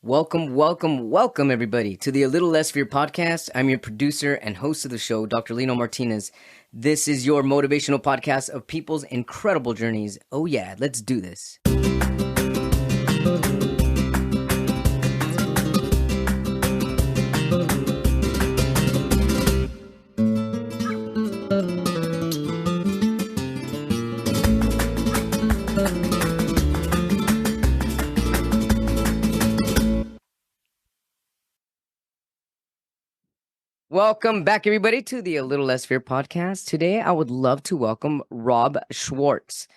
Welcome, everybody, to the A Little Less Fear podcast. I'm your producer and host of the show, Dr. Lino Martinez. This is your motivational podcast of people's incredible journeys. Oh yeah, let's do this. Welcome back, everybody, to the A Little Less Fear podcast. Today, I would love to welcome Rob Schwartz.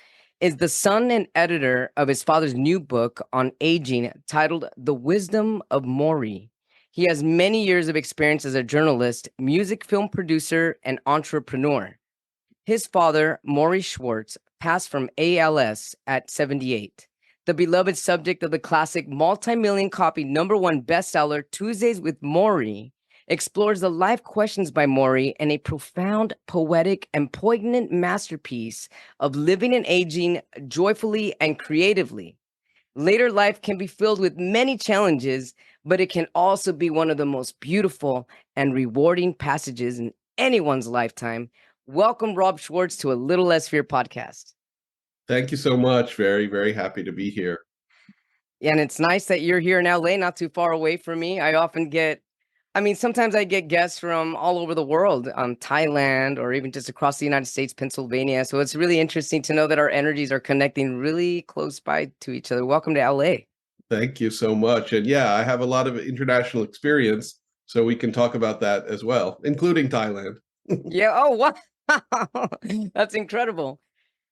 Is the son and editor of his father's new book on aging titled The Wisdom of Morrie. He has many years of experience as a journalist, music film producer, and entrepreneur. His father, Morrie Schwartz, passed from ALS at 78. The beloved subject of the classic multi-million-copy #1 bestseller, Tuesdays with Morrie, explores the life questions by Morrie in a profound, poetic, and poignant masterpiece of living and aging joyfully and creatively. Later life can be filled with many challenges, but it can also be one of the most beautiful and rewarding passages in anyone's lifetime. Welcome, Rob Schwartz, to A Little Less Fear podcast. Thank you so much. Very, very happy to be here. Yeah, and it's nice that you're here in LA, not too far away from me. Sometimes I get guests from all over the world, Thailand, or even just across the United States, Pennsylvania. So it's really interesting to know that our energies are connecting really close by to each other. Welcome to LA. Thank you so much. And yeah, I have a lot of international experience, so we can talk about that as well, including Thailand. Yeah. Oh, wow. That's incredible.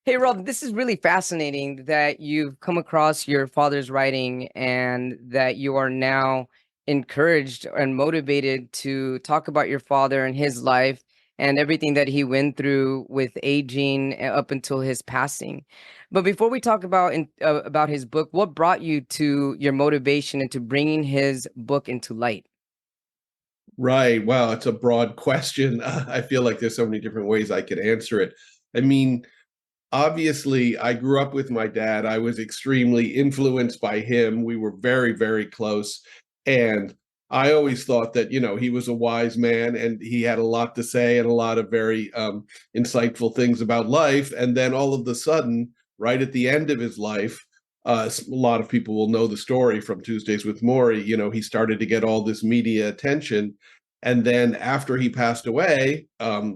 Hey, Rob, this is really fascinating that you've come across your father's writing and that you are now encouraged and motivated to talk about your father and his life and everything that he went through with aging up until his passing. But before we talk about his book, what brought you to your motivation into bringing his book into light? Right. Wow, it's a broad question. I feel like there's so many different ways I could answer it. I mean, obviously, I grew up with my dad. I was extremely influenced by him. We were very, very close. And I always thought that, he was a wise man and he had a lot to say and a lot of very insightful things about life. And then all of a sudden, right at the end of his life, a lot of people will know the story from Tuesdays with Morrie. He started to get all this media attention. And then after he passed away,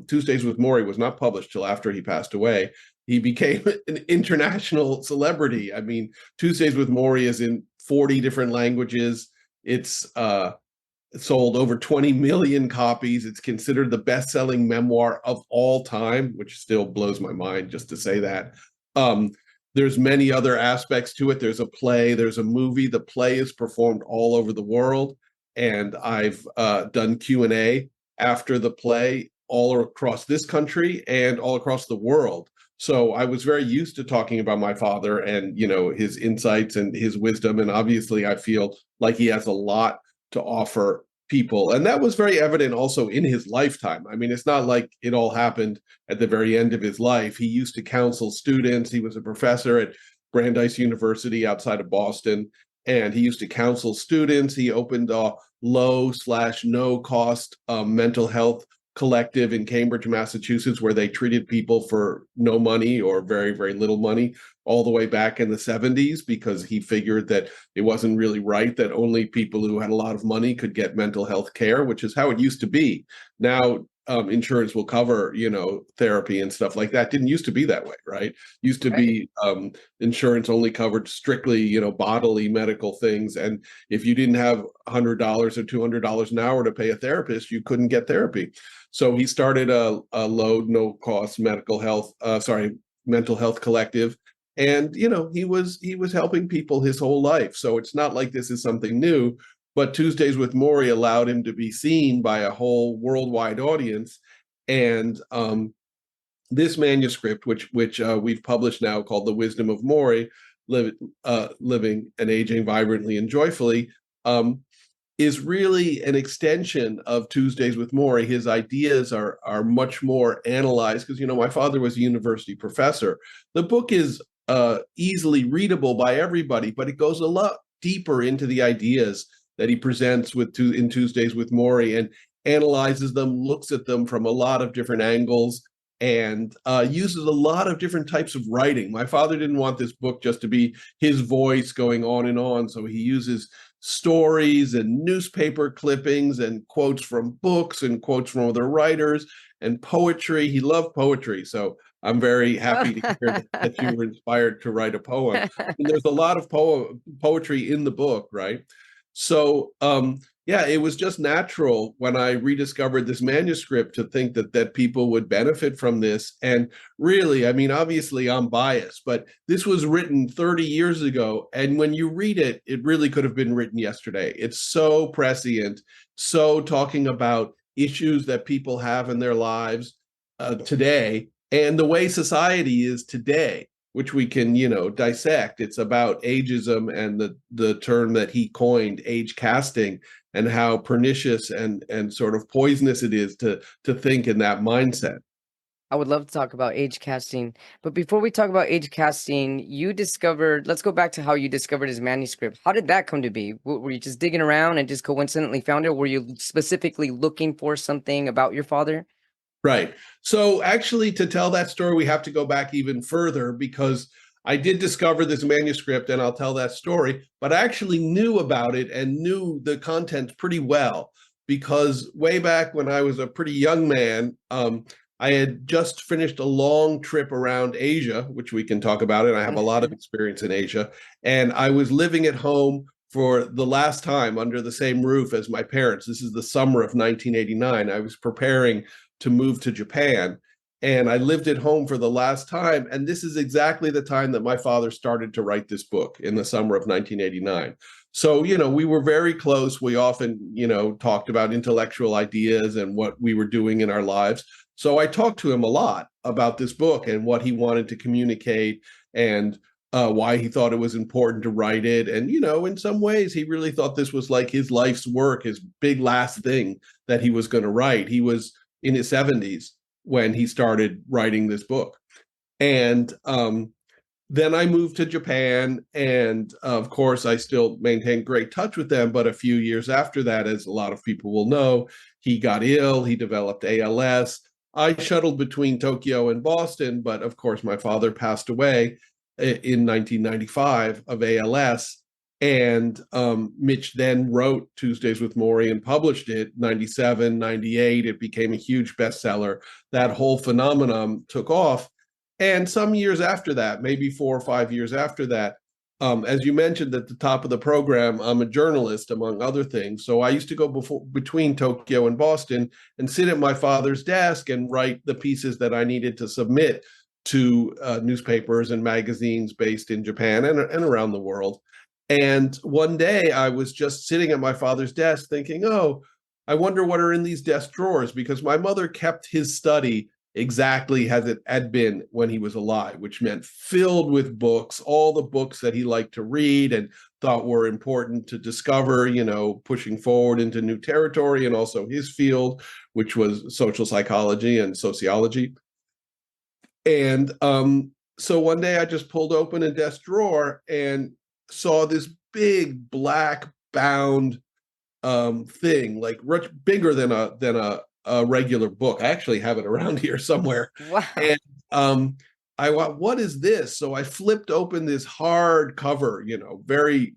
Tuesdays with Morrie was not published till after he passed away. He became an international celebrity. I mean, Tuesdays with Morrie is in 40 different languages. It's sold over 20 million copies. It's considered the best-selling memoir of all time, which still blows my mind just to say that. There's many other aspects to it. There's a play, there's a movie. The play is performed all over the world. And I've done Q&A after the play all across this country and all across the world. So I was very used to talking about my father and, his insights and his wisdom. And obviously, I feel like he has a lot to offer people. And that was very evident also in his lifetime. I mean, it's not like it all happened at the very end of his life. He used to counsel students. He was a professor at Brandeis University outside of Boston. And he used to counsel students. He opened a low/no cost mental health collective in Cambridge, Massachusetts, where they treated people for no money or very, very little money all the way back in the 70s, because he figured that it wasn't really right that only people who had a lot of money could get mental health care, which is how it used to be. Now, insurance will cover, therapy and stuff like that. Didn't used to be that way, right? Used to be insurance only covered strictly, bodily medical things. And if you didn't have $100 or $200 an hour to pay a therapist, you couldn't get therapy. So he started a low, no cost mental health collective. And, he was helping people his whole life. So it's not like this is something new. But Tuesdays with Morrie allowed him to be seen by a whole worldwide audience. And this manuscript, which we've published now, called The Wisdom of Morrie, Living and Aging Vibrantly and Joyfully, is really an extension of Tuesdays with Morrie. His ideas are much more analyzed because, my father was a university professor. The book is easily readable by everybody, but it goes a lot deeper into the ideas that he presents in Tuesdays with Morrie, and analyzes them, looks at them from a lot of different angles, and uses a lot of different types of writing. My father didn't want this book just to be his voice going on and on, so he uses stories and newspaper clippings and quotes from books and quotes from other writers and poetry. He loved poetry, so I'm very happy to hear that you were inspired to write a poem. And there's a lot of poetry in the book, right? So yeah, it was just natural when I rediscovered this manuscript to think that people would benefit from this. And really, I mean, obviously I'm biased, but this was written 30 years ago. And when you read it, it really could have been written yesterday. It's so prescient, so talking about issues that people have in their lives today and the way society is today, which we can, dissect. It's about ageism and the term that he coined, age casting, and how pernicious and sort of poisonous it is to think in that mindset. I would love to talk about age casting, but before we talk about age casting, let's go back to how you discovered his manuscript. How did that come to be? Were you just digging around and just coincidentally found it? Were you specifically looking for something about your father? Right. So actually, to tell that story, we have to go back even further, because I did discover this manuscript, and I'll tell that story, but I actually knew about it and knew the content pretty well, because way back when I was a pretty young man, I had just finished a long trip around Asia, which we can talk about, and I have a lot of experience in Asia, and I was living at home for the last time under the same roof as my parents. This is the summer of 1989. I was preparing to move to Japan, and I lived at home for the last time. And this is exactly the time that my father started to write this book, in the summer of 1989. So, we were very close. We often, talked about intellectual ideas and what we were doing in our lives. So I talked to him a lot about this book and what he wanted to communicate, and why he thought it was important to write it. And, in some ways, he really thought this was like his life's work, his big last thing that he was going to write. He was in his 70s when he started writing this book. And then I moved to Japan, and of course, I still maintain great touch with them. But a few years after that, as a lot of people will know, he got ill, he developed ALS. I shuttled between Tokyo and Boston, but of course, my father passed away in 1995 of ALS. And Mitch then wrote Tuesdays with Morrie and published it 97, 98. It became a huge bestseller. That whole phenomenon took off. And some years after that, maybe 4 or 5 years after that, as you mentioned at the top of the program, I'm a journalist, among other things. So I used to go between Tokyo and Boston and sit at my father's desk and write the pieces that I needed to submit to newspapers and magazines based in Japan and around the world. And one day I was just sitting at my father's desk thinking, oh, I wonder what are in these desk drawers, because my mother kept his study exactly as it had been when he was alive, which meant filled with books, all the books that he liked to read and thought were important to discover, pushing forward into new territory, and also his field, which was social psychology and sociology. And so one day I just pulled open a desk drawer and saw this big black bound thing, like much bigger than a regular book. I actually have it around here somewhere. Wow. And I went, what is this? So I flipped open this hard cover, very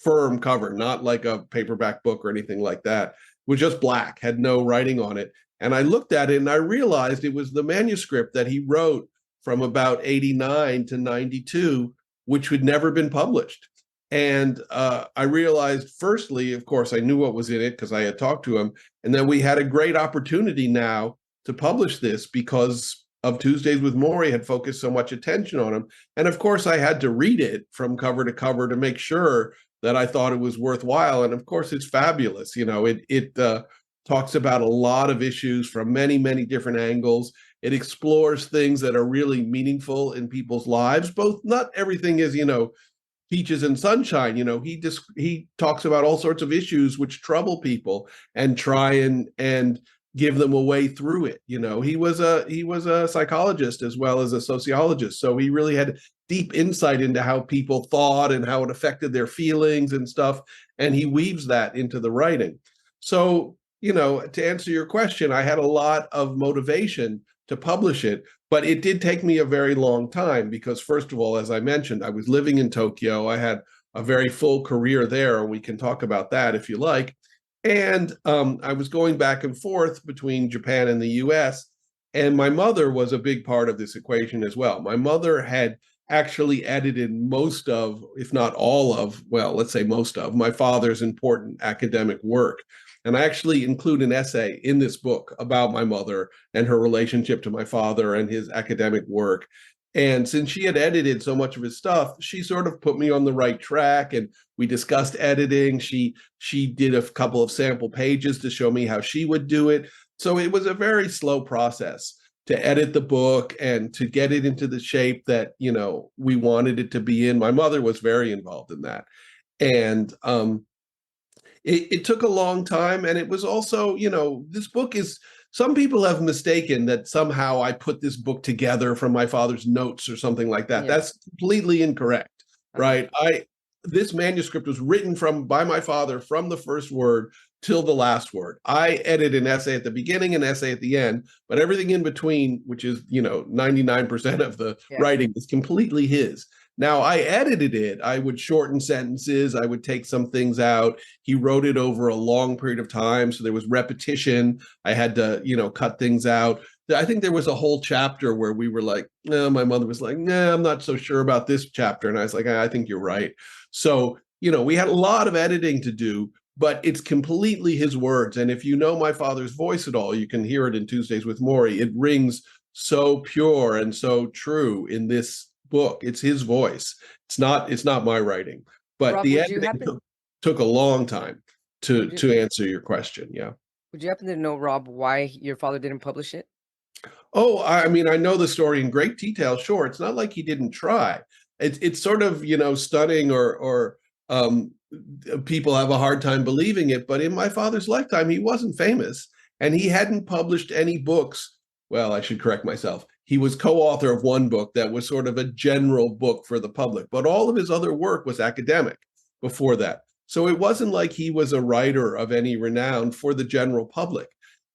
firm cover, not like a paperback book or anything like that. It was just black, had no writing on it. And I looked at it and I realized it was the manuscript that he wrote from about 89 to 92, which had never been published. And I realized, firstly, of course, I knew what was in it because I had talked to him. And then we had a great opportunity now to publish this because of Tuesdays with Morrie had focused so much attention on him. And of course, I had to read it from cover to cover to make sure that I thought it was worthwhile. And of course, it's fabulous. It talks about a lot of issues from many, many different angles. It explores things that are really meaningful in people's lives. Not everything is, peaches and sunshine. He talks about all sorts of issues which trouble people and try and give them a way through it. He was a psychologist as well as a sociologist, so he really had deep insight into how people thought and how it affected their feelings and stuff. And he weaves that into the writing. So, to answer your question, I had a lot of motivation to publish it, but it did take me a very long time because, first of all, as I mentioned, I was living in Tokyo. I had a very full career there, and we can talk about that if you like. And I was going back and forth between Japan and the US. And my mother was a big part of this equation as well. My mother had actually edited most of, if not all of, well, let's say most of my father's important academic work. And I actually include an essay in this book about my mother and her relationship to my father and his academic work. And since she had edited so much of his stuff, she sort of put me on the right track, and we discussed editing. She did a couple of sample pages to show me how she would do it. So it was a very slow process to edit the book and to get it into the shape that, we wanted it to be in. My mother was very involved in that. And it took a long time. And it was also, this book is, some people have mistaken that somehow I put this book together from my father's notes or something like that. Yeah. That's completely incorrect, right? This manuscript was written by my father from the first word till the last word. I edit an essay at the beginning, an essay at the end, but everything in between, which is, 99% of the writing, is completely his. Now, I edited it. I would shorten sentences. I would take some things out. He wrote it over a long period of time, so there was repetition. I had to, cut things out. I think there was a whole chapter where we were like, my mother was like, nah, I'm not so sure about this chapter. And I was like, I think you're right. So, we had a lot of editing to do, but it's completely his words. And if you know my father's voice at all, you can hear it in Tuesdays with Morrie. It rings so pure and so true in this book. It's his voice. It's not my writing. But Rob, the editing took a long time to answer your question. Yeah. Would you happen to know, Rob, why your father didn't publish it? Oh, I mean, I know the story in great detail. Sure, it's not like he didn't try. It's sort of, stunning or people have a hard time believing it. But in my father's lifetime, he wasn't famous, and he hadn't published any books. Well, I should correct myself. He was co-author of one book that was sort of a general book for the public, but all of his other work was academic before that. So it wasn't like he was a writer of any renown for the general public.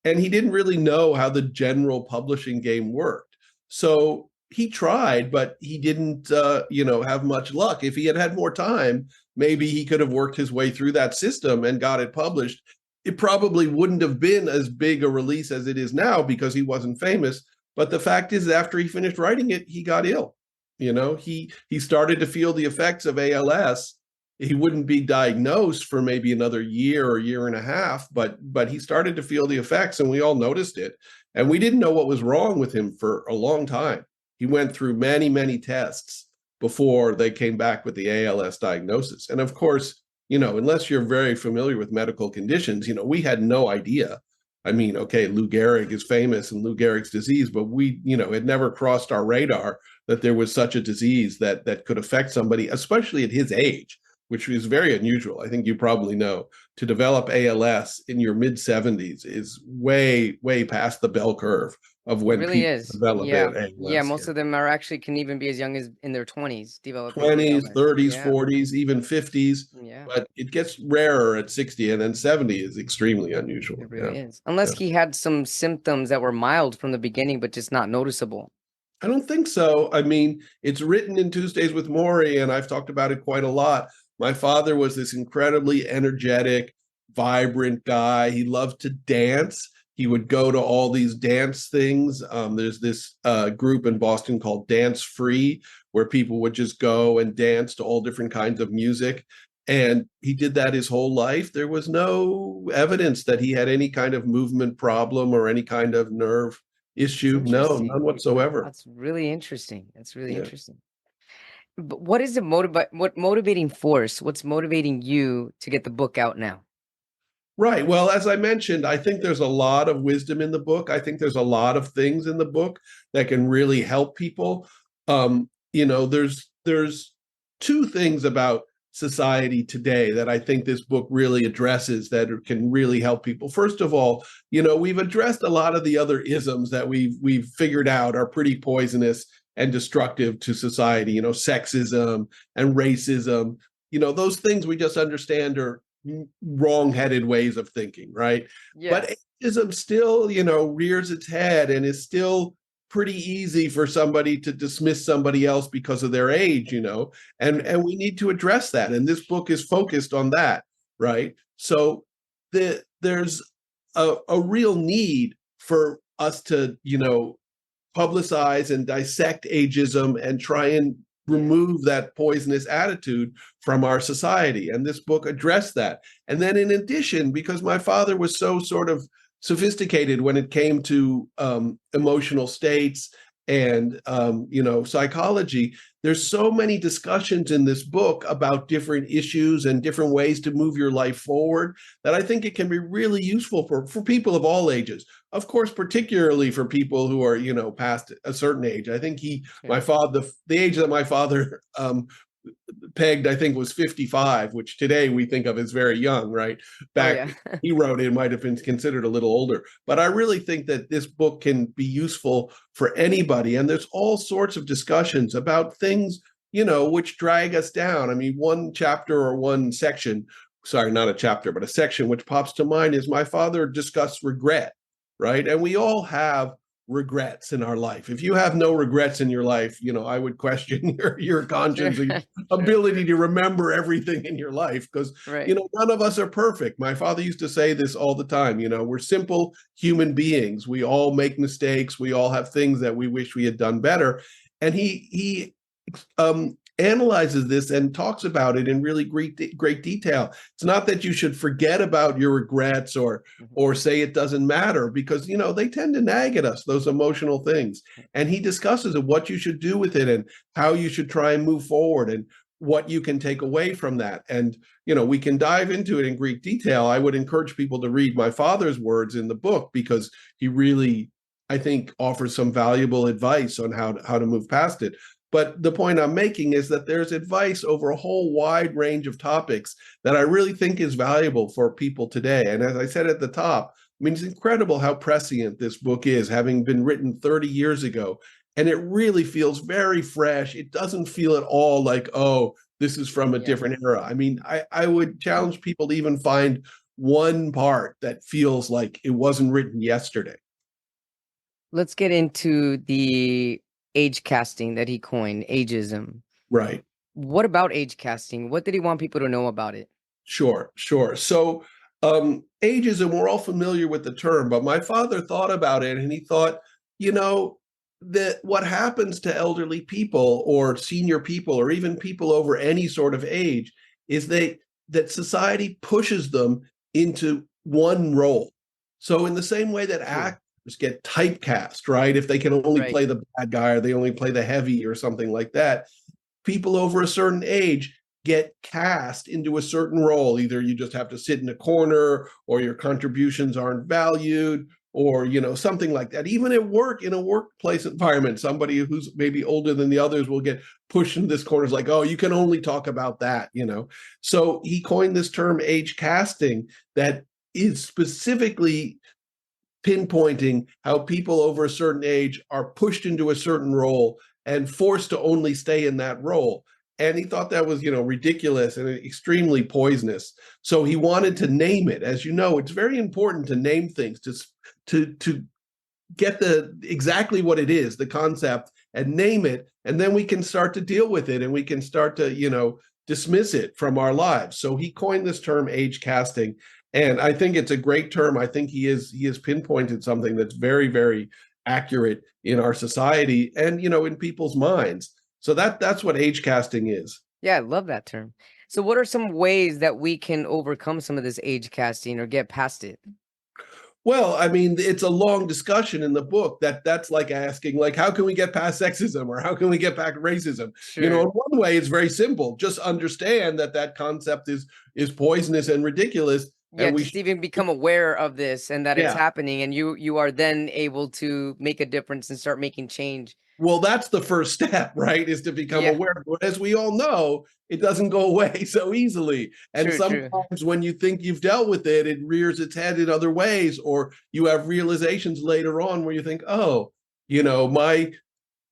And he didn't really know how the general publishing game worked. So he tried, but he didn't, have much luck. If he had had more time, maybe he could have worked his way through that system and got it published. It probably wouldn't have been as big a release as it is now because he wasn't famous. But the fact is, after he finished writing it, he got ill. He started to feel the effects of ALS. He wouldn't be diagnosed for maybe another year or year and a half, but he started to feel the effects, and we all noticed it. And we didn't know what was wrong with him for a long time. He went through many, many tests before they came back with the ALS diagnosis. And of course, unless you're very familiar with medical conditions, we had no idea. I mean, okay, Lou Gehrig is famous and Lou Gehrig's disease, but we, it never crossed our radar that there was such a disease that could affect somebody, especially at his age, which is very unusual. I think you probably know, to develop ALS in your mid-70s is way, way past the bell curve of when it really people is. develop ALS. Yeah, most of them are actually can even be as young as in their 20s, developing 20s, ALS. 30s, 40s, even 50s. Yeah. But it gets rarer at 60, and then 70 is extremely unusual. It really is. Unless he had some symptoms that were mild from the beginning, but just not noticeable. I don't think so. I mean, it's written in Tuesdays with Morrie, and I've talked about it quite a lot. My father was this incredibly energetic, vibrant guy. He loved to dance. He would go to all these dance things. There's this group in Boston called Dance Free, where people would just go and dance to all different kinds of music. And he did that his whole life. There was no evidence that he had any kind of movement problem or any kind of nerve issue. No, none whatsoever. That's really interesting. That's really interesting. But what is what motivating force? What's motivating you to get the book out now? Right. Well, as I mentioned, I think there's a lot of wisdom in the book. I think there's a lot of things in the book that can really help people. There's two things about society today that I think this book really addresses that can really help people. First of all, we've addressed a lot of the other isms that we've figured out are pretty poisonous and destructive to society, sexism and racism, those things we just understand are wrong-headed ways of thinking, right? Yeah. But ageism still, rears its head and is still pretty easy for somebody to dismiss somebody else because of their age, and we need to address that. And this book is focused on that, right? So there's a real need for us to, publicize and dissect ageism and try and remove that poisonous attitude from our society. And this book addressed that. And then in addition, because my father was so sort of sophisticated when it came to emotional states and psychology, there's so many discussions in this book about different issues and different ways to move your life forward that I think it can be really useful for people of all ages. Of course, particularly for people who are, past a certain age. I think the age that my father pegged, I think, was 55, which today we think of as very young, right? Back he wrote it might have been considered a little older. But I really think that this book can be useful for anybody. And there's all sorts of discussions about things, which drag us down. I mean, one chapter or one section, sorry, not a chapter, but a section which pops to mind is my father discussed regret, right? And we all have regrets in our life. If you have no regrets in your life, I would question your conscience or your ability to remember everything in your life because, none of us are perfect. My father used to say this all the time, we're simple human beings. We all make mistakes. We all have things that we wish we had done better. And he analyzes this and talks about it in really great detail. It's not that you should forget about your regrets or say it doesn't matter because, they tend to nag at us, those emotional things. And he discusses what you should do with it and how you should try and move forward and what you can take away from that. And, we can dive into it in great detail. I would encourage people to read my father's words in the book because he really, I think, offers some valuable advice on how to move past it. But the point I'm making is that there's advice over a whole wide range of topics that I really think is valuable for people today. And as I said at the top, I mean, it's incredible how prescient this book is, having been written 30 years ago. And it really feels very fresh. It doesn't feel at all like, oh, this is from a different era. I mean, I would challenge people to even find one part that feels like it wasn't written yesterday. Let's get into the age casting that he coined, ageism. Right. What about age casting? What did he want people to know about it? Sure. So ageism, we're all familiar with the term, but my father thought about it and he thought, that what happens to elderly people or senior people or even people over any sort of age is that society pushes them into one role. So in the same way that actors get typecast, right? If they can only play the bad guy or they only play the heavy or something like that, people over a certain age get cast into a certain role. Either you just have to sit in a corner or your contributions aren't valued or, something like that. Even at work, in a workplace environment, somebody who's maybe older than the others will get pushed into this corner. It's like, oh, you can only talk about that, So he coined this term age casting that is specifically pinpointing how people over a certain age are pushed into a certain role and forced to only stay in that role. And he thought that was, ridiculous and extremely poisonous. So he wanted to name it. As you know, it's very important to name things, to get exactly what it is, the concept, and name it. And then we can start to deal with it and we can start to, dismiss it from our lives. So he coined this term age casting. And I think it's a great term. I think he has pinpointed something that's very, very accurate in our society and, in people's minds. So that's what age casting is. Yeah, I love that term. So what are some ways that we can overcome some of this age casting or get past it? Well, I mean, it's a long discussion in the book that's like asking, like, how can we get past sexism or how can we get past racism? Sure. In one way, it's very simple. Just understand that concept is poisonous and ridiculous. Yeah, and just even become aware of this and that it's happening, and you are then able to make a difference and start making change. Well, that's the first step, right? Is to become aware. But as we all know, it doesn't go away so easily. And sometimes when you think you've dealt with it, it rears its head in other ways, or you have realizations later on where you think, oh, my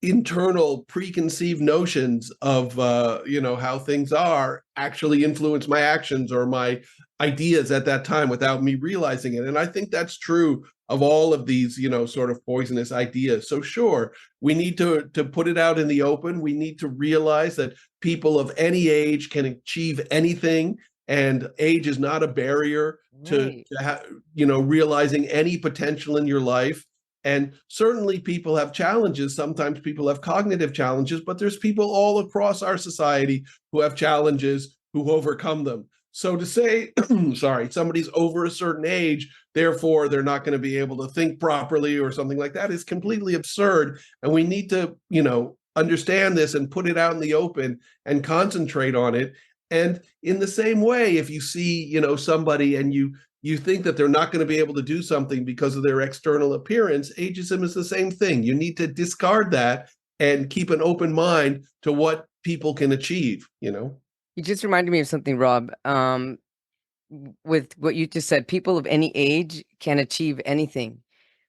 internal preconceived notions of how things are actually influence my actions or my ideas at that time without me realizing it. And I think that's true of all of these sort of poisonous ideas. So sure, we need to put it out in the open. We need to realize that people of any age can achieve anything, and age is not a barrier to realizing any potential in your life. And certainly people have challenges. Sometimes people have cognitive challenges, but there's people all across our society who have challenges, who overcome them. So to say, sorry, somebody's over a certain age, therefore they're not going to be able to think properly or something like that is completely absurd. And we need to, understand this and put it out in the open and concentrate on it. And in the same way, if you see, somebody and you think that they're not going to be able to do something because of their external appearance, ageism is the same thing. You need to discard that and keep an open mind to what people can achieve, You just reminded me of something, Rob. With what you just said, people of any age can achieve anything.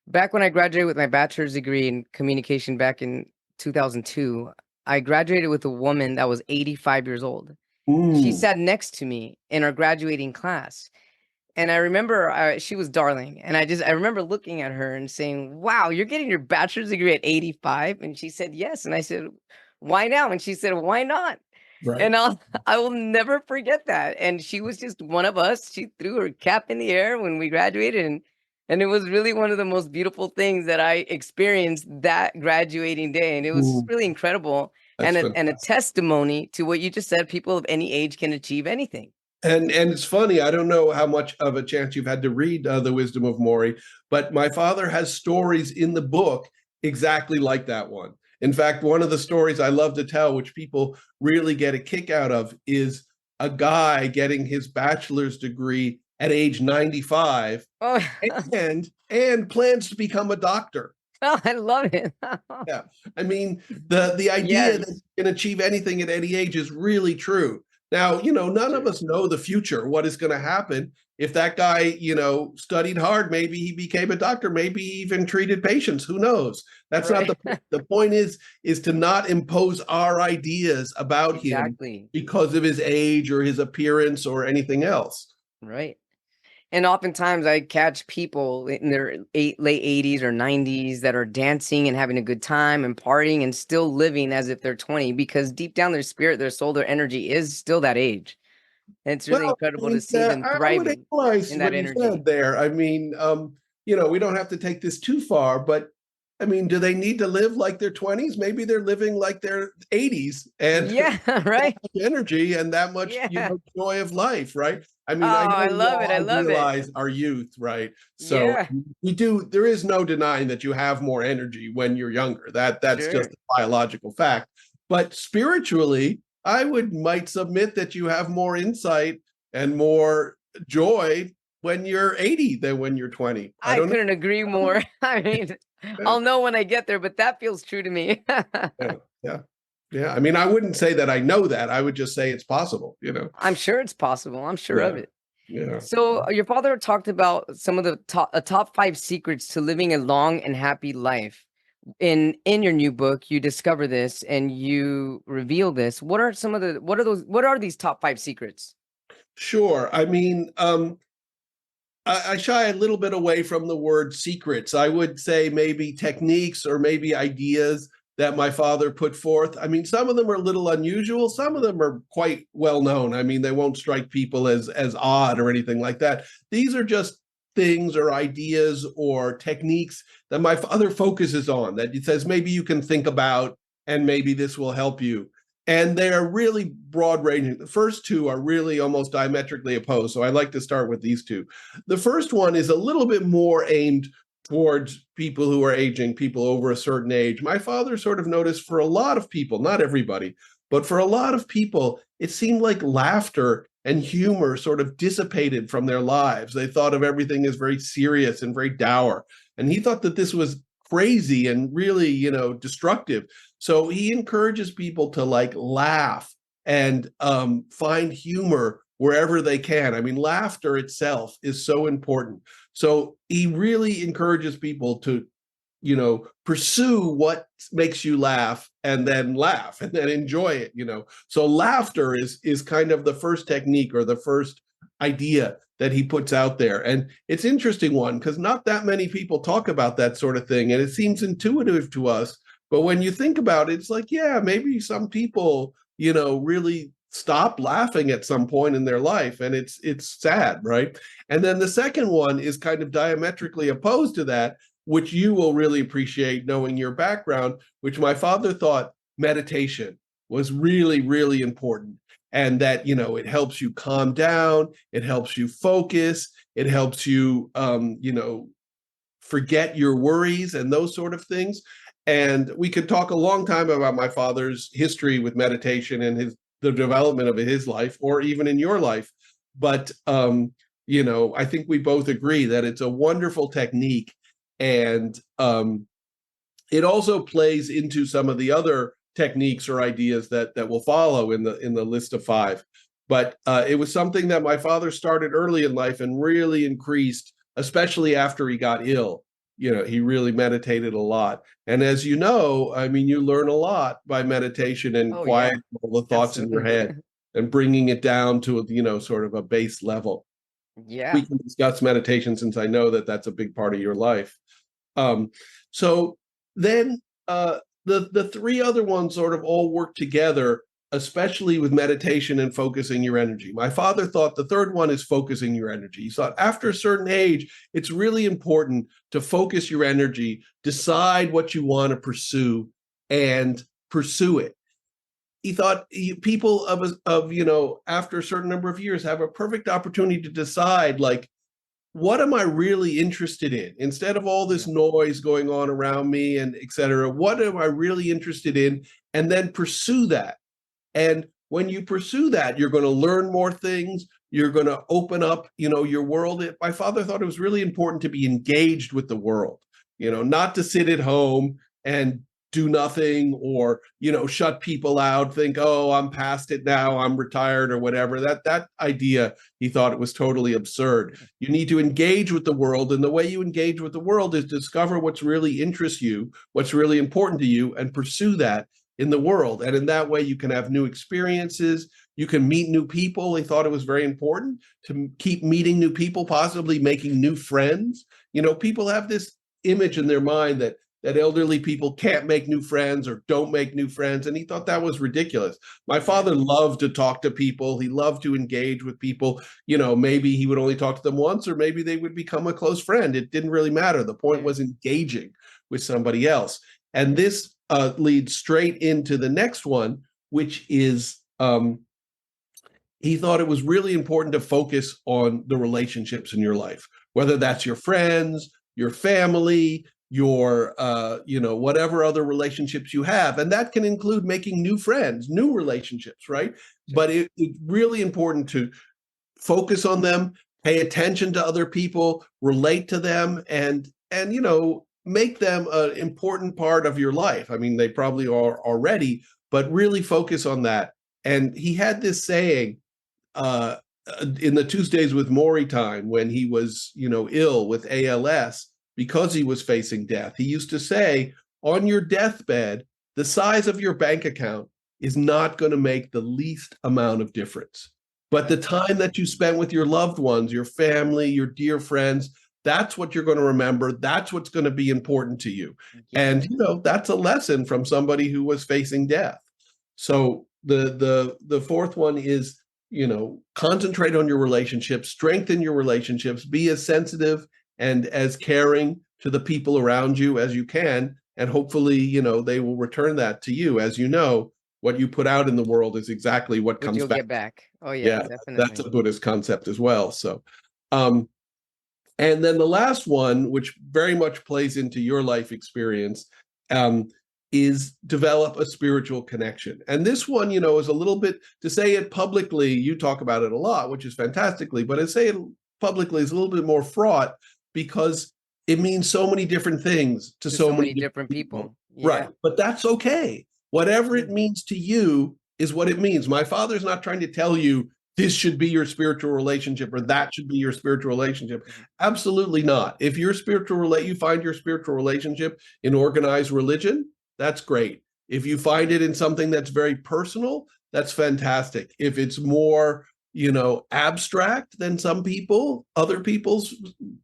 Back when I graduated with my bachelor's degree in communication back in 2002, I graduated with a woman that was 85 years old. She sat next to me in our graduating class. And I remember she was darling. And I remember looking at her and saying, wow, you're getting your bachelor's degree at 85? And she said, yes. And I said, why now? And she said, why not? Right. And I will never forget that. And she was just one of us. She threw her cap in the air when we graduated. And it was really one of the most beautiful things that I experienced that graduating day. And it was really incredible. And a testimony to what you just said, people of any age can achieve anything. And it's funny, I don't know how much of a chance you've had to read The Wisdom of Morrie, but my father has stories in the book exactly like that one. In fact, one of the stories I love to tell, which people really get a kick out of, is a guy getting his bachelor's degree at age 95 and plans to become a doctor. Oh, I love it. Yeah. I mean, the idea that you can achieve anything at any age is really true. Now, none of us know the future, what is going to happen. If that guy, studied hard, maybe he became a doctor, maybe he even treated patients. Who knows? That's not the point. The point is to not impose our ideas about him because of his age or his appearance or anything else. Right. And oftentimes I catch people in their late 80s or 90s that are dancing and having a good time and partying and still living as if they're 20, because deep down their spirit, their soul, their energy is still that age. And it's really incredible to see them thriving in that energy. Said there. I mean, we don't have to take this too far, but I mean, do they need to live like their 20s? Maybe they're living like their 80s and right. energy and that much joy of life, right? I mean, I love it. I love it. Our youth, right? So there is no denying that you have more energy when you're younger. That's just a biological fact. But spiritually, I might submit that you have more insight and more joy when you're 80 than when you're 20. I couldn't agree more. I mean, I'll know when I get there, but that feels true to me. Yeah. I mean, I wouldn't say that I know that. I would just say it's possible, I'm sure it's possible. I'm sure of it. Yeah. So your father talked about some of the top 5 secrets to living a long and happy life. In your new book, you discover this and you reveal this. What are these top 5 secrets? Sure. I mean, I shy a little bit away from the word secrets. I would say maybe techniques or maybe ideas that my father put forth. I mean, some of them are a little unusual. Some of them are quite well known. I mean, they won't strike people as odd or anything like that. These are just things or ideas or techniques that my father focuses on, that he says maybe you can think about and maybe this will help you. And they're really broad ranging. The first two are really almost diametrically opposed. So I'd like to start with these two. The first one is a little bit more aimed towards people who are aging, people over a certain age. My father sort of noticed for a lot of people, not everybody, but for a lot of people, it seemed like laughter and humor sort of dissipated from their lives. They thought of everything as very serious and very dour. And he thought that this was crazy and really, destructive. So he encourages people to laugh and find humor wherever they can. I mean, laughter itself is so important. So he really encourages people to pursue what makes you laugh and then enjoy it, So laughter is kind of the first technique or the first idea that he puts out there. And it's an interesting one because not that many people talk about that sort of thing. And it seems intuitive to us. But when you think about it, it's like, yeah, maybe some people, really stop laughing at some point in their life. And it's sad, right? And then the second one is kind of diametrically opposed to that, which you will really appreciate knowing your background, which my father thought meditation was really, really important. And that, it helps you calm down, it helps you focus, it helps you, forget your worries and those sort of things. And we could talk a long time about my father's history with meditation and the development of his life, or even in your life. But, I think we both agree that it's a wonderful technique. And it also plays into some of the other techniques or ideas that will follow in the list of 5. But it was something that my father started early in life and really increased, especially after he got ill. He really meditated a lot. And as you know, I mean, you learn a lot by meditation and quiet all the thoughts in your head and bringing it down to, sort of a base level. Yeah. We can discuss meditation since I know that that's a big part of your life. So then the 3 other ones sort of all work together, especially with meditation and focusing your energy. My father thought the third one is focusing your energy. He thought after a certain age, it's really important to focus your energy, decide what you want to pursue, and pursue it. He thought people after a certain number of years have a perfect opportunity to decide, like, what am I really interested in? Instead of all this noise going on around me and et cetera, what am I really interested in? And then pursue that. And when you pursue that, you're going to learn more things. You're going to open up, your world. My father thought it was really important to be engaged with the world, not to sit at home and do nothing or, shut people out, think, oh, I'm past it now, I'm retired or whatever. That idea, he thought it was totally absurd. You need to engage with the world. And the way you engage with the world is discover what's really interests you, what's really important to you, and pursue that in the world. And in that way, you can have new experiences. You can meet new people. He thought it was very important to keep meeting new people, possibly making new friends. People have this image in their mind that elderly people can't make new friends or don't make new friends. And he thought that was ridiculous. My father loved to talk to people. He loved to engage with people. Maybe he would only talk to them once, or maybe they would become a close friend. It didn't really matter. The point was engaging with somebody else. And this leads straight into the next one, which is he thought it was really important to focus on the relationships in your life, whether that's your friends, your family, your whatever other relationships you have. And that can include making new friends, new relationships, right? But it's really important to focus on them, pay attention to other people, relate to them, and make them an important part of your life. I mean, they probably are already, but really focus on that. And he had this saying in the Tuesdays with Morrie time when he was, ill with ALS because he was facing death. He used to say, on your deathbed, the size of your bank account is not going to make the least amount of difference. But the time that you spent with your loved ones, your family, your dear friends, that's what you're going to remember. That's what's going to be important to you. And, that's a lesson from somebody who was facing death. So the fourth one is, concentrate on your relationships, strengthen your relationships, be as sensitive and as caring to the people around you as you can. And hopefully, they will return that to you. As you know, what you put out in the world is exactly what comes you'll back. Get back. Oh yeah, definitely. That's a Buddhist concept as well. So, and then the last one, which very much plays into your life experience, is develop a spiritual connection. And this one, is a little bit, to say it publicly, you talk about it a lot, which is fantastically, but to say it publicly is a little bit more fraught because it means so many different things to so many different people. Yeah. Right. But that's okay. Whatever it means to you is what it means. My father's not trying to tell you this should be your spiritual relationship or that should be your spiritual relationship. Absolutely not. If your you find your spiritual relationship in organized religion, that's great. If you find it in something that's very personal, that's fantastic. If it's more, abstract than other people's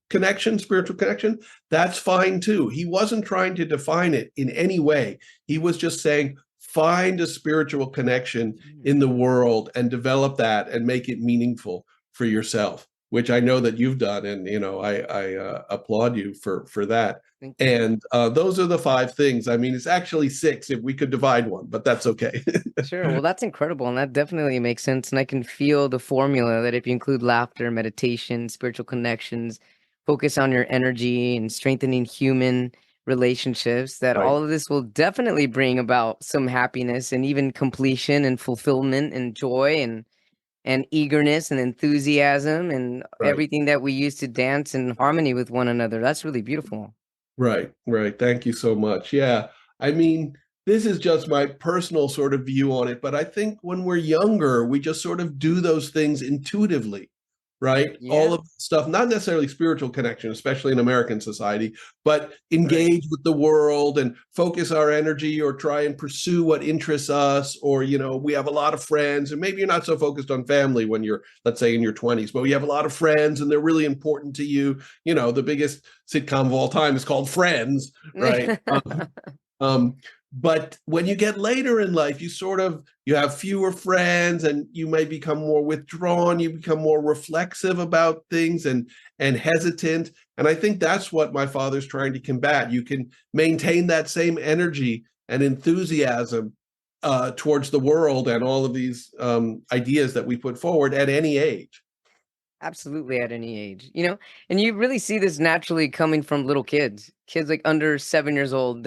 connection, spiritual connection, that's fine too. He wasn't trying to define it in any way. He was just saying, find a spiritual connection in the world and develop that and make it meaningful for yourself, which I know that you've done. And, I applaud you for that. And those are the 5 things. I mean, it's actually 6 if we could divide one, but that's okay. Sure. Well, that's incredible. And that definitely makes sense. And I can feel the formula that if you include laughter, meditation, spiritual connections, focus on your energy and strengthening human relationships, that Right. all of this will definitely bring about some happiness and even completion and fulfillment and joy and eagerness and enthusiasm and Right. everything that we use to dance in harmony with one another. That's really beautiful. Right. Thank you so much. Yeah. I mean, this is just my personal sort of view on it, but I think when we're younger, we just sort of do those things intuitively, right? Yeah. All of the stuff, not necessarily spiritual connection, especially in American society, but engage with the world and focus our energy or try and pursue what interests us. Or, we have a lot of friends, and maybe you're not so focused on family when you're, let's say, in your 20s, but we have a lot of friends and they're really important to you. The biggest sitcom of all time is called Friends, right? But when you get later in life, you have fewer friends and you may become more withdrawn, you become more reflexive about things and hesitant. And I think that's what my father's trying to combat. You can maintain that same energy and enthusiasm towards the world and all of these ideas that we put forward at any age. Absolutely, at any age, and you really see this naturally coming from little kids like under 7 years old.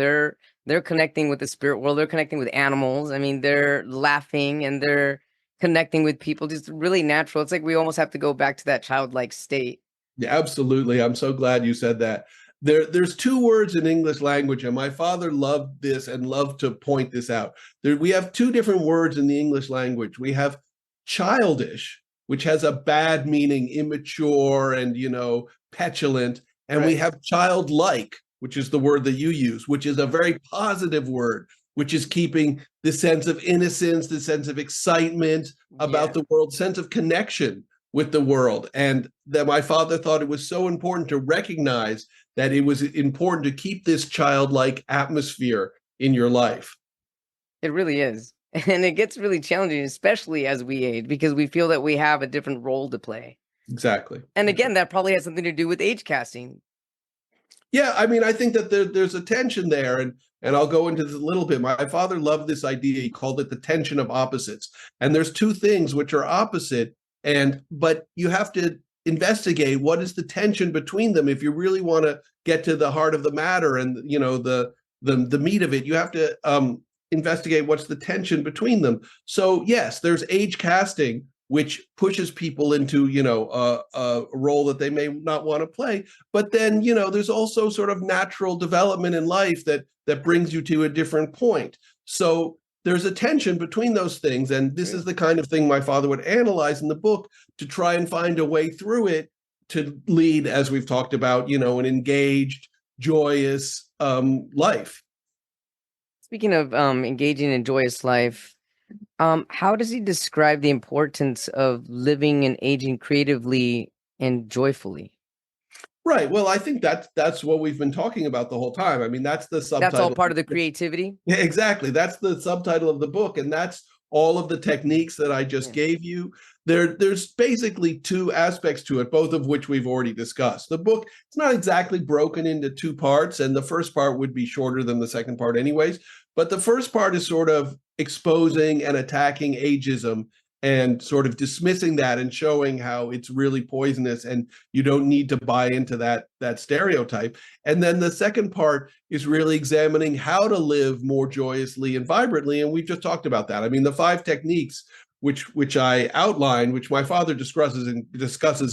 They're connecting with the spirit world. They're connecting with animals. I mean, they're laughing and they're connecting with people, just really natural. It's like we almost have to go back to that childlike state. Yeah, absolutely. I'm so glad you said that. There's 2 words in English language, and my father loved this and loved to point this out. We have 2 different words in the English language. We have childish, which has a bad meaning, immature and, petulant. And we have childlike, which is the word that you use, which is a very positive word, which is keeping the sense of innocence, the sense of excitement about the world, sense of connection with the world. And that my father thought it was so important to recognize that it was important to keep this childlike atmosphere in your life. It really is. And it gets really challenging, especially as we age, because we feel that we have a different role to play. Exactly. And again, that probably has something to do with age casting. Yeah, I mean, I think that there's a tension there, and I'll go into this a little bit. My father loved this idea. He called it the tension of opposites. And there's 2 things which are opposite, but you have to investigate what is the tension between them if you really want to get to the heart of the matter and the meat of it. You have to investigate what's the tension between them. So yes, there's age casting, which pushes people into, a role that they may not want to play. But then, there's also sort of natural development in life that brings you to a different point. So there's a tension between those things. And this is the kind of thing my father would analyze in the book to try and find a way through it to lead, as we've talked about, an engaged, joyous life. Speaking of engaging in joyous life, how does he describe the importance of living and aging creatively and joyfully? Right. Well, I think that's what we've been talking about the whole time. I mean, that's the subtitle. That's all part of the creativity? Yeah, exactly. That's the subtitle of the book, and that's all of the techniques that I just gave you. There's basically 2 aspects to it, both of which we've already discussed. The book, it's not exactly broken into 2 parts, and the first part would be shorter than the second part anyways. But the first part is sort of exposing and attacking ageism and sort of dismissing that and showing how it's really poisonous and you don't need to buy into that stereotype. And then the second part is really examining how to live more joyously and vibrantly. And we've just talked about that. I mean, the 5 techniques which I outlined, which my father discusses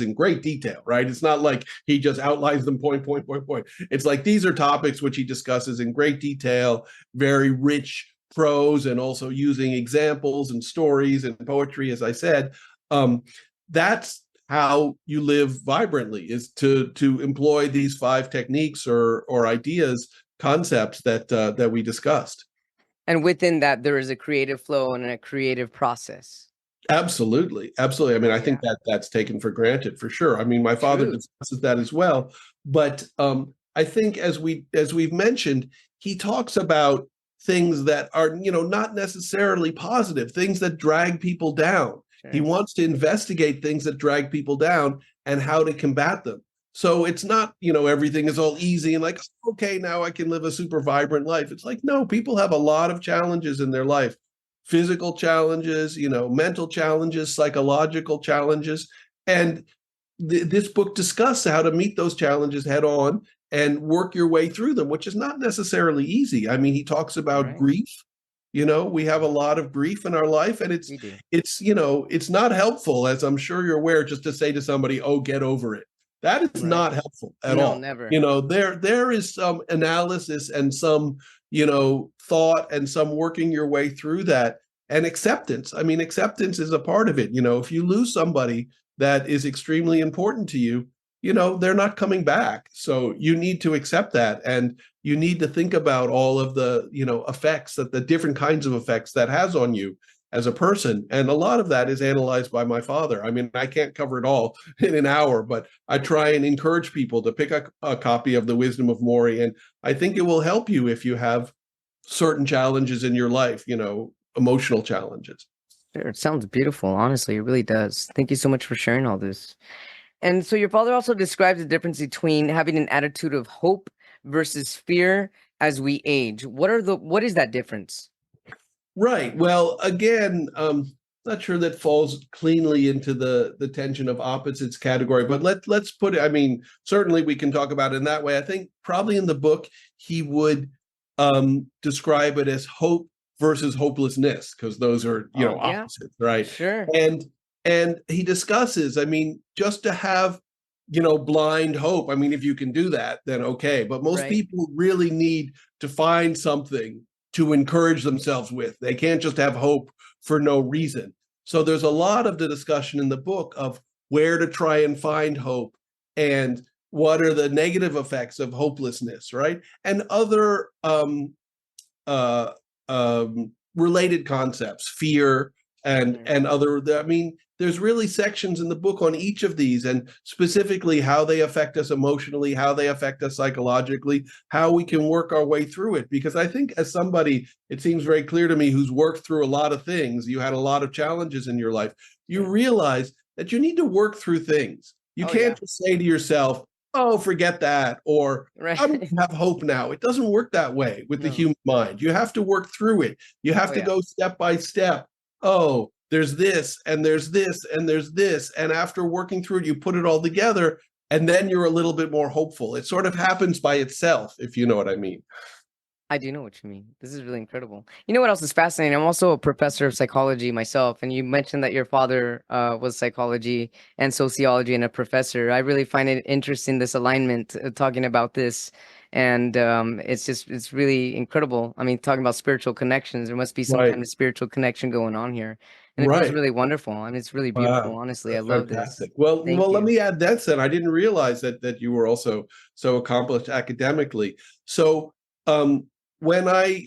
in great detail, right? It's not like he just outlines them point. It's like these are topics which he discusses in great detail, very rich prose, and also using examples and stories and poetry, as I said. That's how you live vibrantly, is to employ these 5 techniques or ideas, concepts that we discussed. And within that, there is a creative flow and a creative process. Absolutely. Absolutely. I mean, I think Yeah. that's taken for granted for sure. I mean, my father True. discusses that as well. But I think as we've mentioned, he talks about things that are, not necessarily positive, things that drag people down. He Sure. wants to investigate things that drag people down and how to combat them. So it's not, everything is all easy and like, okay, now I can live a super vibrant life. It's like, no, people have a lot of challenges in their life. Physical challenges, mental challenges, psychological challenges. And this book discusses how to meet those challenges head on and work your way through them, which is not necessarily easy. I mean, he talks about Right. grief. We have a lot of grief in our life, and We do. it's not helpful, as I'm sure you're aware, just to say to somebody, "Oh, get over it." That is Right. not helpful at No, all. never. There is some analysis and some, thought and some working your way through that, and acceptance. I mean, acceptance is a part of it. If you lose somebody that is extremely important to you, they're not coming back. So you need to accept that, and you need to think about all of the, effects, that the different kinds of effects that has on you as a person. And a lot of that is analyzed by my father. I mean, I can't cover it all in an hour, but I try and encourage people to pick a copy of The Wisdom of Morrie. And I think it will help you if you have certain challenges in your life, emotional challenges. Sure. It sounds beautiful. Honestly, it really does. Thank you so much for sharing all this. And so your father also describes the difference between having an attitude of hope versus fear as we age. What is that difference? Right. Well, again, not sure that falls cleanly into the tension of opposites category, but let's put it. I mean, certainly we can talk about it in that way. I think probably in the book he would describe it as hope versus hopelessness, because those are Oh, yeah. opposites, right? Sure. And he discusses. I mean, just to have blind hope. I mean, if you can do that, then okay. But most Right. people really need to find something to encourage themselves with. They can't just have hope for no reason. So there's a lot of the discussion in the book of where to try and find hope and what are the negative effects of hopelessness, right? And other uh, related concepts, fear Sure. and other. I mean, there's really sections in the book on each of these, and specifically how they affect us emotionally, how they affect us psychologically, how we can work our way through it. Because I think as somebody, it seems very clear to me, who's worked through a lot of things, you had a lot of challenges in your life, you Sure. realize that you need to work through things. You Oh, can't yeah. just say to yourself, "Oh, forget that," or "I don't Right. have hope now." It doesn't work that way with the No. human mind. You have to work through it. You have Oh, to yeah. go step by step. Oh, there's this and there's this and there's this. And after working through it, you put it all together, and then you're a little bit more hopeful. It sort of happens by itself, if you know what I mean. I do know what you mean. This is really incredible. You know what else is fascinating? I'm also a professor of psychology myself, and you mentioned that your father was psychology and sociology and a professor. I really find it interesting, this alignment, talking about this, and it's really incredible. I mean, talking about spiritual connections, there must be some Right. kind of spiritual connection going on here, and it feels Right. really wonderful. I mean, it's really beautiful. Wow. Honestly, I That's love this. fantastic. Well, Thank let you. me add that then. I didn't realize that you were also so accomplished academically. So when I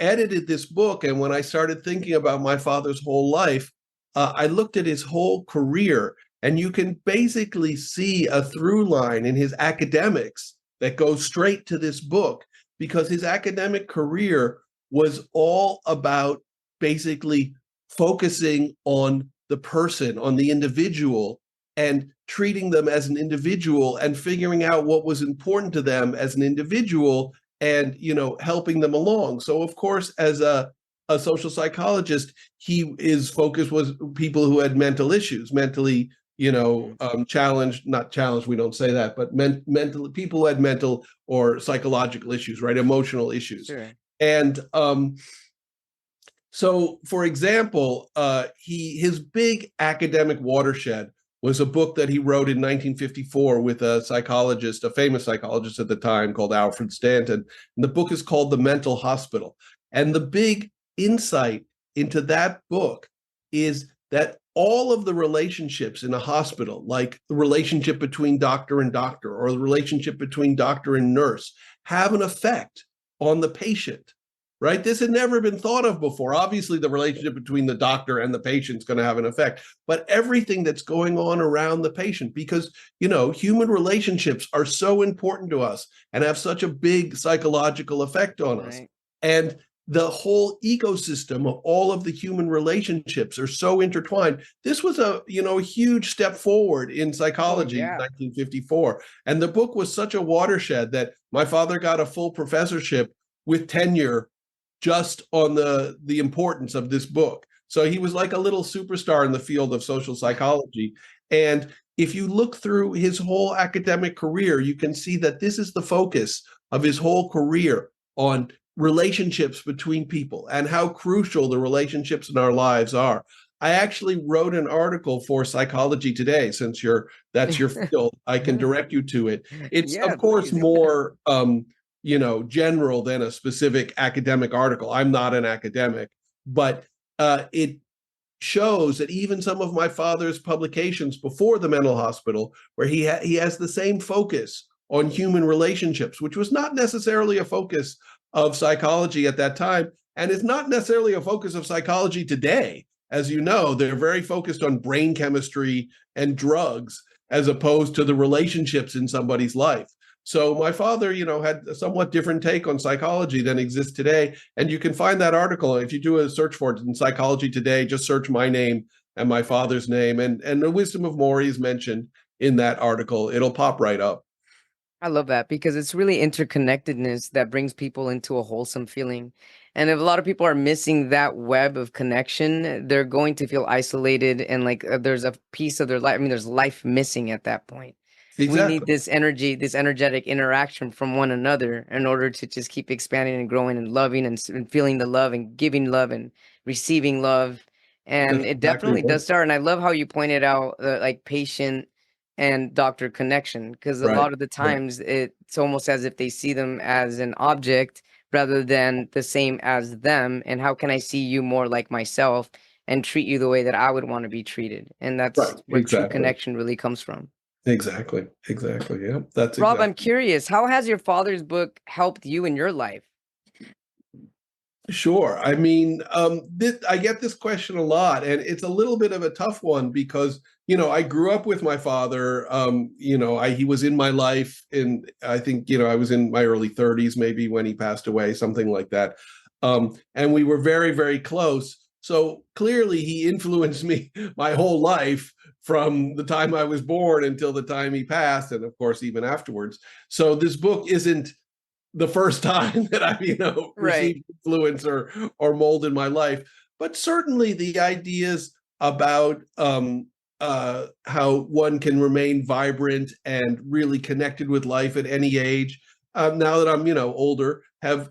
edited this book and when I started thinking about my father's whole life, I looked at his whole career, and you can basically see a through line in his academics that goes straight to this book, because his academic career was all about basically focusing on the person, on the individual, and treating them as an individual and figuring out what was important to them as an individual, and helping them along. So of course, as a social psychologist, his focus was people who had mental issues, mentally Mhm. challenged, not challenged, we don't say that, but mental people who had mental or psychological issues, right, emotional issues. Sure. And so, for example, his big academic watershed was a book that he wrote in 1954 with a psychologist, a famous psychologist at the time, called Alfred Stanton. And the book is called The Mental Hospital. And the big insight into that book is that all of the relationships in a hospital, like the relationship between doctor and doctor or the relationship between doctor and nurse, have an effect on the patient, right? This had never been thought of before. Obviously, the relationship between the doctor and the patient is going to have an effect, but everything that's going on around the patient, because, human relationships are so important to us and have such a big psychological effect on us. Right. And the whole ecosystem of all of the human relationships are so intertwined. This was a huge step forward in psychology in 1954. And the book was such a watershed that my father got a full professorship with tenure just on the importance of this book. So he was like a little superstar in the field of social psychology. And if you look through his whole academic career, you can see that this is the focus of his whole career, on relationships between people and how crucial the relationships in our lives are. I actually wrote an article for Psychology Today, since that's your field. I can direct you to it. It's of course please. more general than a specific academic article. I'm not an academic, but it shows that even some of my father's publications before the mental hospital, where he has the same focus on human relationships, which was not necessarily a focus of psychology at that time, and is not necessarily a focus of psychology today. As you know, they're very focused on brain chemistry and drugs, as opposed to the relationships in somebody's life. So my father, had a somewhat different take on psychology than exists today. And you can find that article if you do a search for it in Psychology Today. Just search my name and my father's name, and the Wisdom of Morrie is mentioned in that article. It'll pop right up. I love that, because it's really interconnectedness that brings people into a wholesome feeling. And if a lot of people are missing that web of connection, they're going to feel isolated, and like there's a piece of their life. I mean, there's life missing at that point. We need Exactly. this energy, this energetic interaction from one another in order to just keep expanding and growing and loving and feeling the love and giving love and receiving love. And That's it exactly definitely right. does start. And I love how you pointed out like patient and doctor connection, because a Right. lot of the Right. times it's almost as if they see them as an object rather than the same as them. And how can I see you more like myself and treat you the way that I would want to be treated? And that's Right. where true Exactly. connection really comes from. Exactly. Exactly. Yeah. That's Rob, I'm exactly. curious, how has your father's book helped you in your life? Sure. I mean, I get this question a lot, and it's a little bit of a tough one because, I grew up with my father. He was in my life, and I think, I was in my early 30s, maybe, when he passed away, something like that. And we were very, very close. So clearly he influenced me my whole life, from the time I was born until the time he passed, and of course, even afterwards. So this book isn't the first time that I've, Right. received influence or mold in my life. But certainly the ideas about how one can remain vibrant and really connected with life at any age, now that I'm, older, have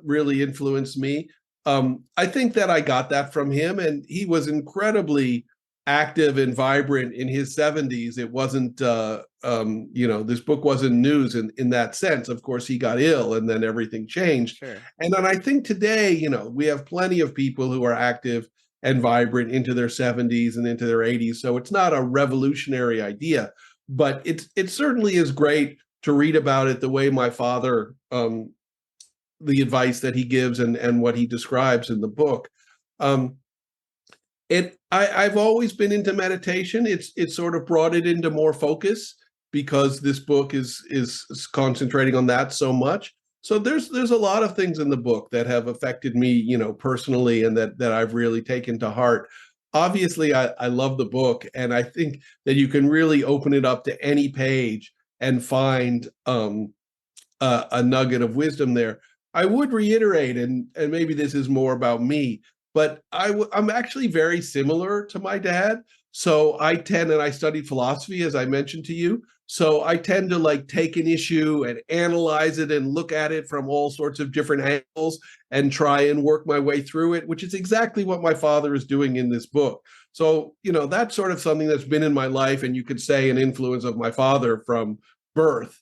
really influenced me. I think that I got that from him, and he was incredibly active and vibrant in his 70s. It wasn't, this book wasn't news in that sense. Of course, he got ill and then everything changed. Sure. And then I think today, we have plenty of people who are active and vibrant into their 70s and into their 80s. So it's not a revolutionary idea, but it certainly is great to read about it the way my father, the advice that he gives and what he describes in the book. I've always been into meditation. It's sort of brought it into more focus because this book is concentrating on that so much. So there's a lot of things in the book that have affected me, personally, and that I've really taken to heart. Obviously, I love the book, and I think that you can really open it up to any page and find a nugget of wisdom there. I would reiterate, and maybe this is more about me, but I'm actually very similar to my dad. So and I studied philosophy, as I mentioned to you. So I tend to like take an issue and analyze it and look at it from all sorts of different angles and try and work my way through it, which is exactly what my father is doing in this book. So, that's sort of something that's been in my life, and you could say an influence of my father from birth.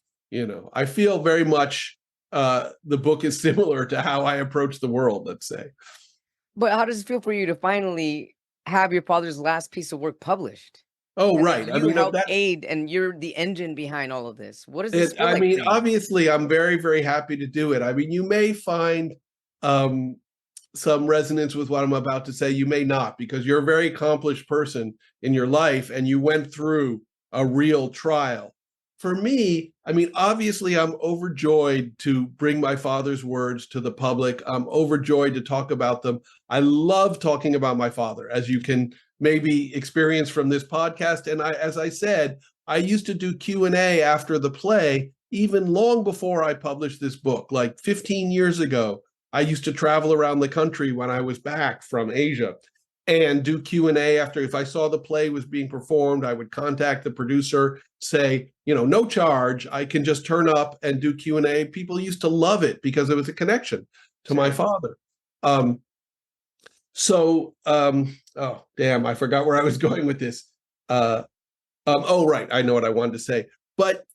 I feel very much the book is similar to how I approach the world, let's say. But how does it feel for you to finally have your father's last piece of work published. Oh, And that right. I you mean, helped that aid and you're the engine behind all of this. What does this feel I like mean, for you? obviously, I'm very, very happy to do it. I mean, you may find um, some resonance with what I'm about to say. You may not, because you're a very accomplished person in your life and you went through a real trial. For me, I mean, obviously, I'm overjoyed to bring my father's words to the public. I'm overjoyed to talk about them. I love talking about my father, as you can maybe experience from this podcast. And as I said, I used to do Q&A after the play, even long before I published this book, like 15 years ago. I used to travel around the country when I was back from Asia and do Q&A after. If I saw the play was being performed, I would contact the producer, say, no charge, I can just turn up and do Q&A. People used to love it because it was a connection to my father. Oh, damn, I forgot where I was going with this. Oh, right, I know what I wanted to say. But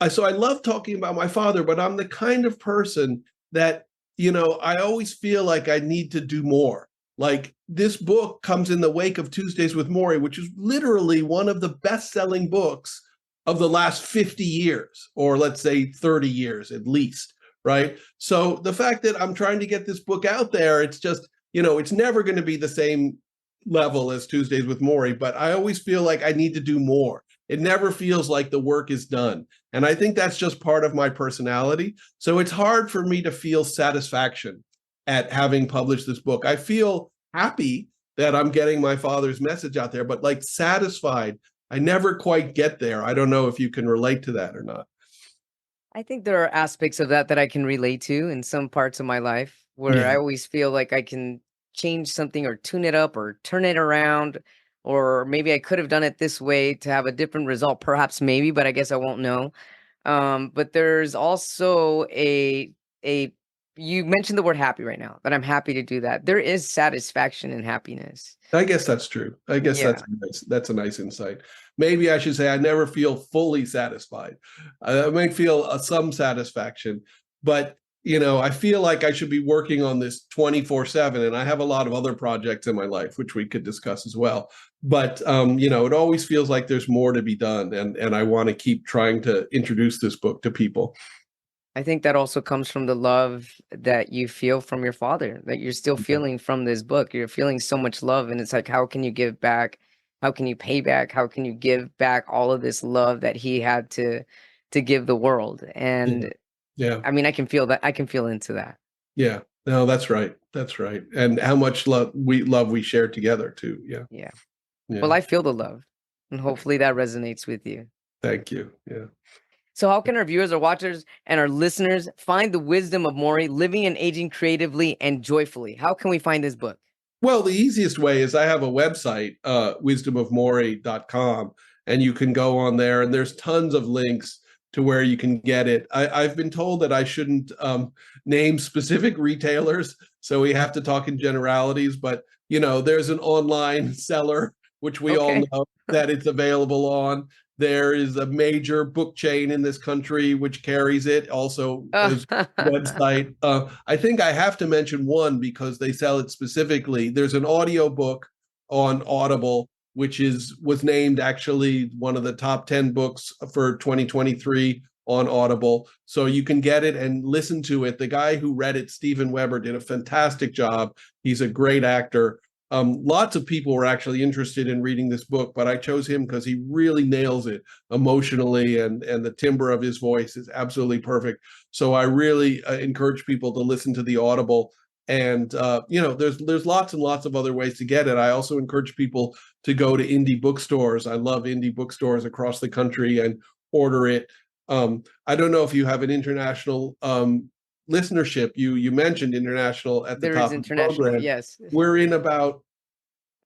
so I love talking about my father, but I'm the kind of person that, I always feel like I need to do more. Like, this book comes in the wake of Tuesdays with Morrie, which is literally one of the best-selling books of the last 50 years, or let's say 30 years at least, right? So the fact that I'm trying to get this book out there, it's just, it's never going to be the same level as Tuesdays with Morrie, but I always feel like I need to do more. It never feels like the work is done. And I think that's just part of my personality. So it's hard for me to feel satisfaction at having published this book. I feel happy that I'm getting my father's message out there, but like satisfied, I never quite get there. I don't know if you can relate to that or not. I think there are aspects of that I can relate to in some parts of my life where I always feel like I can change something or tune it up or turn it around, or maybe I could have done it this way to have a different result, perhaps maybe, but I guess I won't know. But there's also a you mentioned the word happy right now, that I'm happy to do that. There is satisfaction and happiness. I guess that's true. I guess Yeah. that's a nice insight. Maybe I should say I never feel fully satisfied. I might feel some satisfaction, but I feel like I should be working on this 24/7, and I have a lot of other projects in my life which we could discuss as well. But it always feels like there's more to be done, and I want to keep trying to introduce this book to people. I think that also comes from the love that you feel from your father, that you're still feeling from this book. You're feeling so much love, and it's like, how can you give back? How can you pay back? How can you give back all of this love that he had to give the world? And Yeah. I mean, I can feel that. I can feel into that. Yeah. No, that's right. That's right. And how much love we share together too. Yeah. Yeah. Yeah. Well, I feel the love, and hopefully that resonates with you. Thank you. Yeah. So how can our viewers, our watchers, and our listeners find the wisdom of Morrie, living and aging creatively and joyfully? How can we find this book? Well, the easiest way is I have a website, wisdomofmorrie.com, and you can go on there, and there's tons of links to where you can get it. I've been told that I shouldn't name specific retailers, so we have to talk in generalities, but there's an online seller, which we all know that it's available on. There is a major book chain in this country which carries it, also as website. I think I have to mention one because they sell it specifically. There's an audio book on Audible, which was named actually one of the top 10 books for 2023 on Audible. So you can get it and listen to it. The guy who read it, Steven Weber, did a fantastic job. He's a great actor. Lots of people were actually interested in reading this book, but I chose him because he really nails it emotionally, and the timbre of his voice is absolutely perfect. So I really encourage people to listen to the Audible. And there's lots and lots of other ways to get it. I also encourage people to go to indie bookstores. I love indie bookstores across the country and order it. I don't know if you have an international listenership. You mentioned international at the There top is of the international, program. yes. We're in about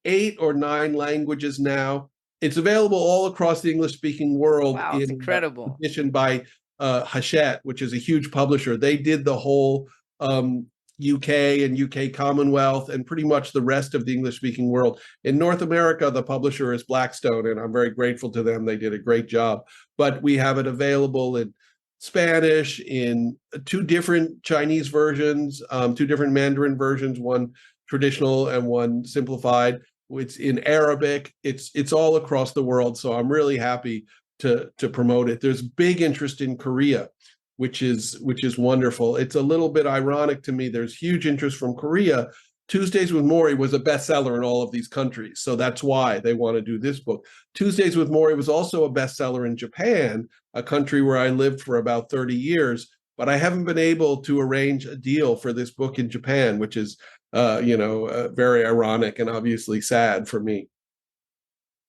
8 or 9 languages now. It's available all across the English-speaking world. Wow, it's incredible. Edition by Hachette, which is a huge publisher. They did the whole UK and UK Commonwealth and pretty much the rest of the English-speaking world. In North America, the publisher is Blackstone, and I'm very grateful to them. They did a great job. But we have it available in Spanish, in 2 different Chinese versions, 2 different Mandarin versions, one traditional and one simplified. It's in Arabic. It's all across the world. So I'm really happy to promote it. There's big interest in Korea, which is wonderful. It's a little bit ironic to me. There's huge interest from Korea. Tuesdays with Morrie was a bestseller in all of these countries. So that's why they want to do this book. Tuesdays with Morrie was also a bestseller in Japan, a country where I lived for about 30 years. But I haven't been able to arrange a deal for this book in Japan, which is, very ironic and obviously sad for me.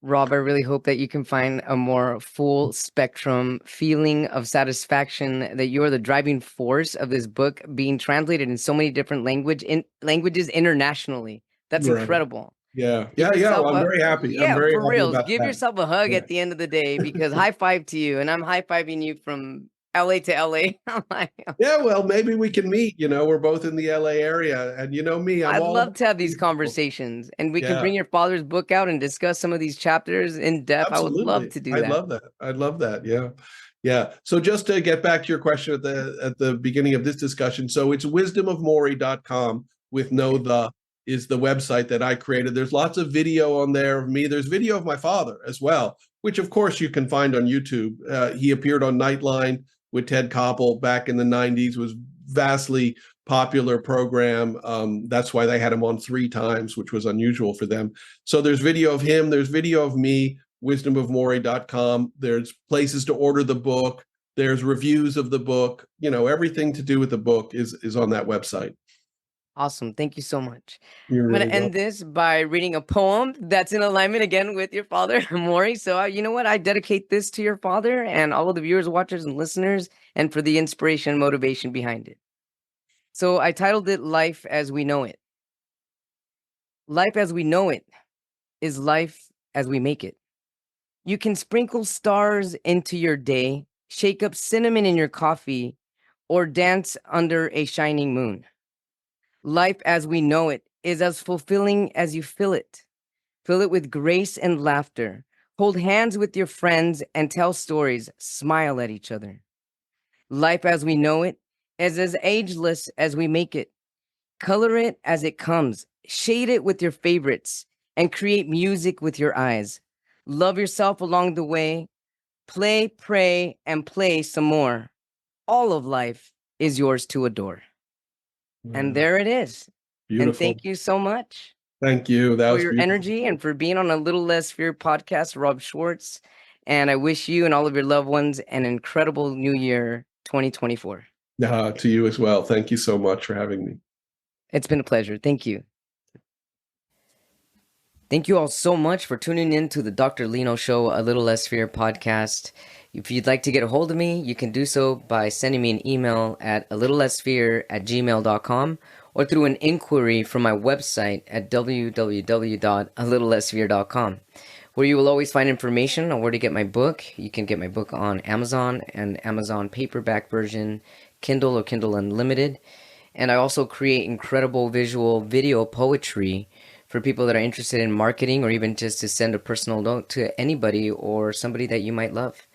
Rob, I really hope that you can find a more full spectrum feeling of satisfaction, that you are the driving force of this book being translated in so many different languages internationally. That's Right. incredible. Yeah. Give yourself Well, I'm very happy. I'm very for happy reals. about Give that. yourself a hug Yeah. at the end of the day, because high five to you, and I'm high fiving you from LA to LA. Yeah, well, maybe we can meet. We're both in the LA area, and you know me, I'm I'd all love about to have these people. conversations, and we can Yeah, bring your father's book out and discuss some of these chapters in depth. I would love absolutely. to do I'd that. love that. I'd love that. Yeah. Yeah. So just to get back to your question at the beginning of this discussion, so it's wisdomofmorrie.com with no the is the website that I created. There's lots of video on there of me. There's video of my father as well, which of course you can find on YouTube. He appeared on Nightline with Ted Koppel back in the 90s, was vastly popular program. That's why they had him on 3 times, which was unusual for them. So there's video of him. There's video of me, wisdomofmorrie.com. There's places to order the book. There's reviews of the book. Everything to do with the book is on that website. Awesome. Thank you so much. You're I'm going really to end welcome. this by reading a poem that's in alignment again with your father, Morrie. So, you know what? I dedicate this to your father and all of the viewers, watchers, and listeners, and for the inspiration and motivation behind it. So, I titled it Life as We Know It. Life as we know it is life as we make it. You can sprinkle stars into your day, shake up cinnamon in your coffee, or dance under a shining moon. Life as we know it is as fulfilling as you feel it. Fill it with grace and laughter. Hold hands with your friends and tell stories. Smile at each other. Life as we know it is as ageless as we make it. Color it as it comes. Shade it with your favorites and create music with your eyes. Love yourself along the way. Play, pray, and play some more. All of life is yours to adore. And there it is. Beautiful. And thank you so much Thank you. That for was your beautiful. energy and for being on A Little Less Fear podcast, Rob Schwartz. And I wish you and all of your loved ones an incredible new year, 2024. To you as well. Thank you so much for having me. It's been a pleasure. Thank you. Thank you all so much for tuning in to the Dr. Lino Show, A Little Less Fear podcast. If you'd like to get a hold of me, you can do so by sending me an email at alittlelessfear@gmail.com or through an inquiry from my website at www.alittlelessfear.com, where you will always find information on where to get my book. You can get my book on Amazon and Amazon paperback version, Kindle or Kindle Unlimited. And I also create incredible visual video poetry for people that are interested in marketing, or even just to send a personal note to anybody or somebody that you might love.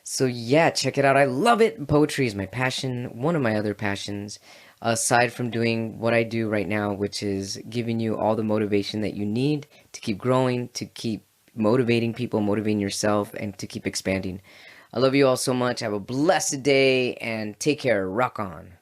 So yeah, check it out. I love it. Poetry is my passion, one of my other passions, aside from doing what I do right now, which is giving you all the motivation that you need to keep growing, to keep motivating people, motivating yourself, and to keep expanding. I love you all so much. Have a blessed day and take care. Rock on.